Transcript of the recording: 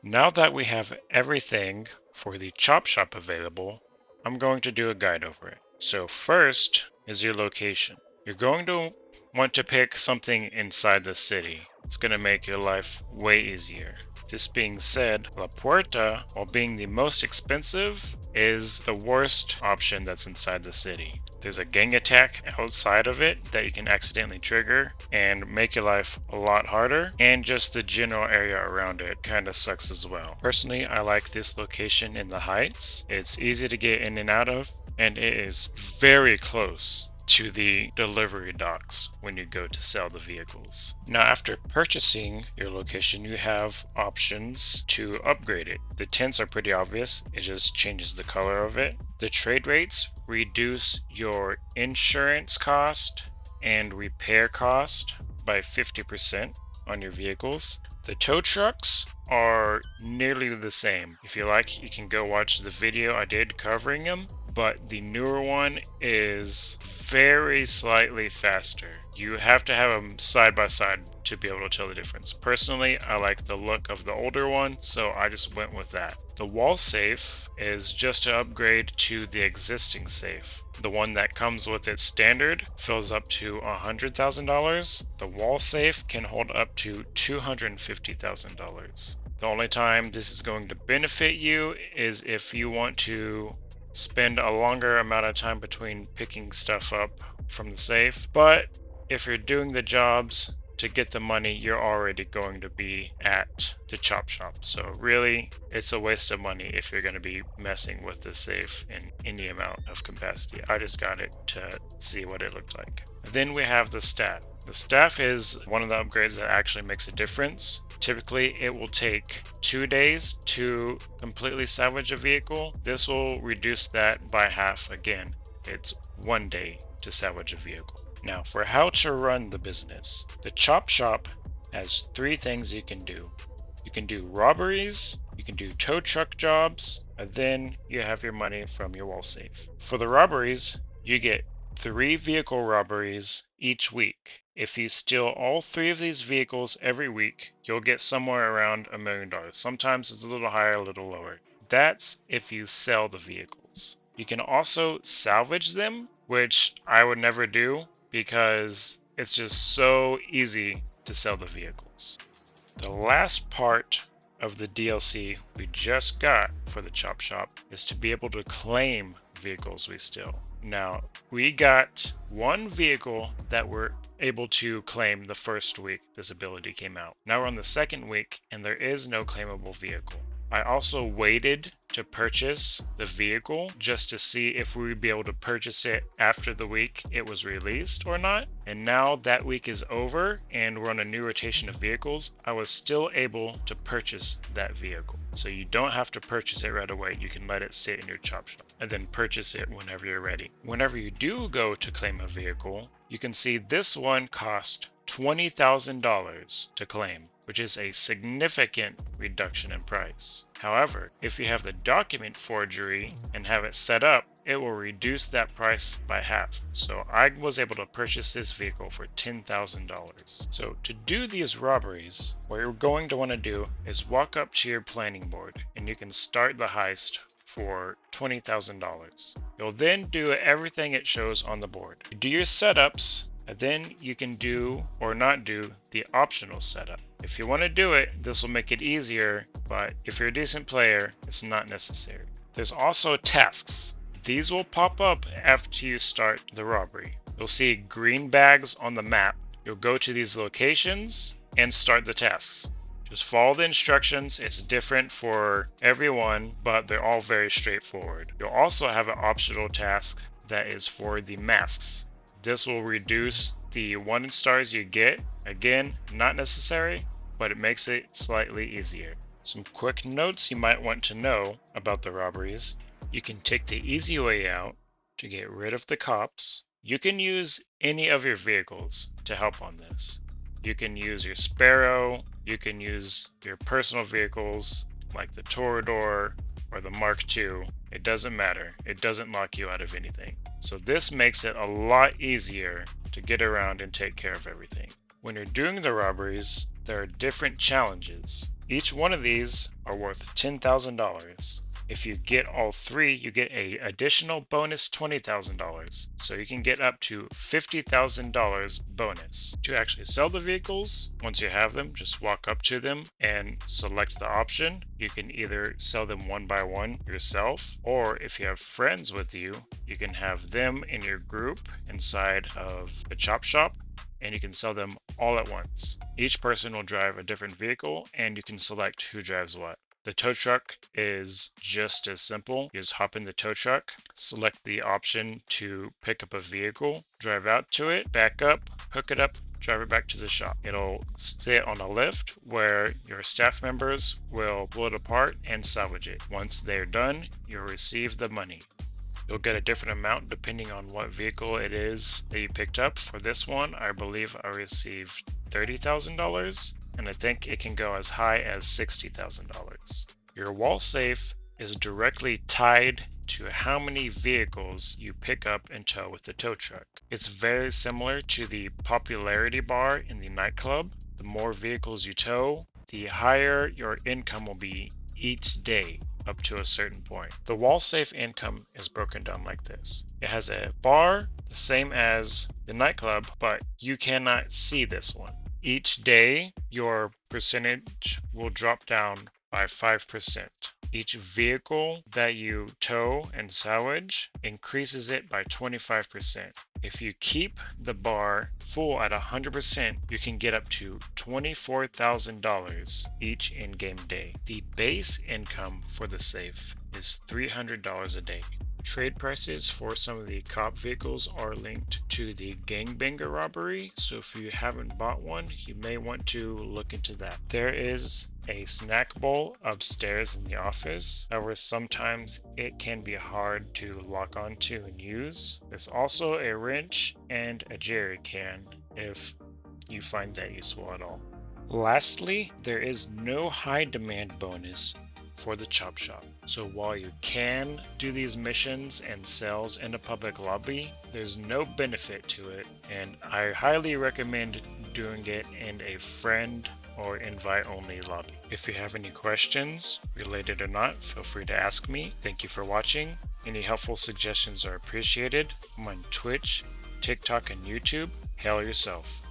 Now that we have everything for the chop shop available, I'm going to do a guide over it. So first is your location. You're going to want to pick something inside the city. It's going to make your life way easier. This being said, La Puerta, while being the most expensive, is the worst option that's inside the city. There's a gang attack outside of it that you can accidentally trigger and make your life a lot harder, and just the general area around it kind of sucks as well. Personally, I like this location in the Heights. It's easy to get in and out of, and it is very close to the delivery docks when you go to sell the vehicles. Now, after purchasing your location, you have options to upgrade it. The tints are pretty obvious. It just changes the color of it. The trade rates reduce your insurance cost and repair cost by 50% on your vehicles. The tow trucks are nearly the same. If you like, you can go watch the video I did covering them, but the newer one is very slightly faster. You have to have them side by side to be able to tell the difference. Personally, I like the look of the older one, so I just went with that. The wall safe is just to upgrade to the existing safe. The one that comes with its standard fills up to $100,000. The wall safe can hold up to $250,000. The only time this is going to benefit you is if you want to spend a longer amount of time between picking stuff up from the safe. But if you're doing the jobs to get the money, you're already going to be at the chop shop. So really, it's a waste of money if you're going to be messing with the safe in any amount of capacity. I just got it to see what it looked like. Then we have the staff. The staff is one of the upgrades that actually makes a difference. Typically, it will take 2 days to completely salvage a vehicle. This will reduce that by half again. It's 1 day to salvage a vehicle. Now, for how to run the business, the chop shop has 3 things you can do. You can do robberies, you can do tow truck jobs, and then you have your money from your wall safe. For the robberies, you get 3 vehicle robberies each week. If you steal all 3 of these vehicles every week, you'll get somewhere around $1 million. Sometimes it's a little higher, a little lower. That's if you sell the vehicles. You can also salvage them, which I would never do because it's just so easy to sell the vehicles. The last part of the DLC we just got for the chop shop is to be able to claim vehicles we steal. Now, we got 1 vehicle that we're able to claim the first week this ability came out. Now we're on the 2nd week and there is no claimable vehicle. I also waited to purchase the vehicle just to see if we would be able to purchase it after the week it was released or not. And now that week is over and we're on a new rotation of vehicles, I was still able to purchase that vehicle. So you don't have to purchase it right away. You can let it sit in your chop shop and then purchase it whenever you're ready. Whenever you do go to claim a vehicle, you can see this one cost $20,000 to claim, which is a significant reduction in price. However, if you have the document forgery and have it set up, it will reduce that price by half. So I was able to purchase this vehicle for $10,000. So to do these robberies, what you're going to want to do is walk up to your planning board and you can start the heist for $20,000. You'll then do everything it shows on the board. You do your setups, and then you can do or not do the optional setup. If you want to do it, this will make it easier, but if you're a decent player, it's not necessary. There's also tasks. These will pop up after you start the robbery. You'll see green bags on the map. You'll go to these locations and start the tasks. Just follow the instructions. It's different for everyone, but they're all very straightforward. You'll also have an optional task that is for the masks. This will reduce the 1 stars you get. Again, not necessary, but it makes it slightly easier. Some quick notes you might want to know about the robberies. You can take the easy way out to get rid of the cops. You can use any of your vehicles to help on this. You can use your Sparrow, you can use your personal vehicles like the Toreador or the Mark II. It doesn't matter. It doesn't lock you out of anything. So this makes it a lot easier to get around and take care of everything. When you're doing the robberies, there are different challenges. Each one of these are worth $10,000. If you get all 3, you get an additional bonus $20,000. So you can get up to $50,000 bonus. To actually sell the vehicles, once you have them, just walk up to them and select the option. You can either sell them one by one yourself, or if you have friends with you, you can have them in your group inside of the chop shop, and you can sell them all at once. Each person will drive a different vehicle, and you can select who drives what. The tow truck is just as simple. You just hop in the tow truck, select the option to pick up a vehicle, drive out to it, back up, hook it up, drive it back to the shop. It'll sit on a lift where your staff members will pull it apart and salvage it. Once they're done, you'll receive the money. You'll get a different amount depending on what vehicle it is that you picked up. For this one, I believe I received $30,000, and I think it can go as high as $60,000. Your wall safe is directly tied to how many vehicles you pick up and tow with the tow truck. It's very similar to the popularity bar in the nightclub. The more vehicles you tow, the higher your income will be each day up to a certain point. The wall safe income is broken down like this. It has a bar the same as the nightclub, but you cannot see this one. Each day, your percentage will drop down by 5%. Each vehicle that you tow and salvage increases it by 25%. If you keep the bar full at 100%, you can get up to $24,000 each in-game day. The base income for the safe is $300 a day. Trade prices for some of the cop vehicles are linked to the gangbanger robbery, so if you haven't bought one, you may want to look into that. There is a snack bowl upstairs in the office. However, sometimes it can be hard to lock onto and use. There's also a wrench and a jerry can if you find that useful at all. Lastly, there is no high demand bonus for the chop shop. So while you can do these missions and sales in a public lobby, there's no benefit to it, and I highly recommend doing it in a friend or invite only lobby. If you have any questions, related or not, feel free to ask me. Thank you for watching. Any helpful suggestions are appreciated. I'm on Twitch, TikTok, and YouTube. Hail yourself.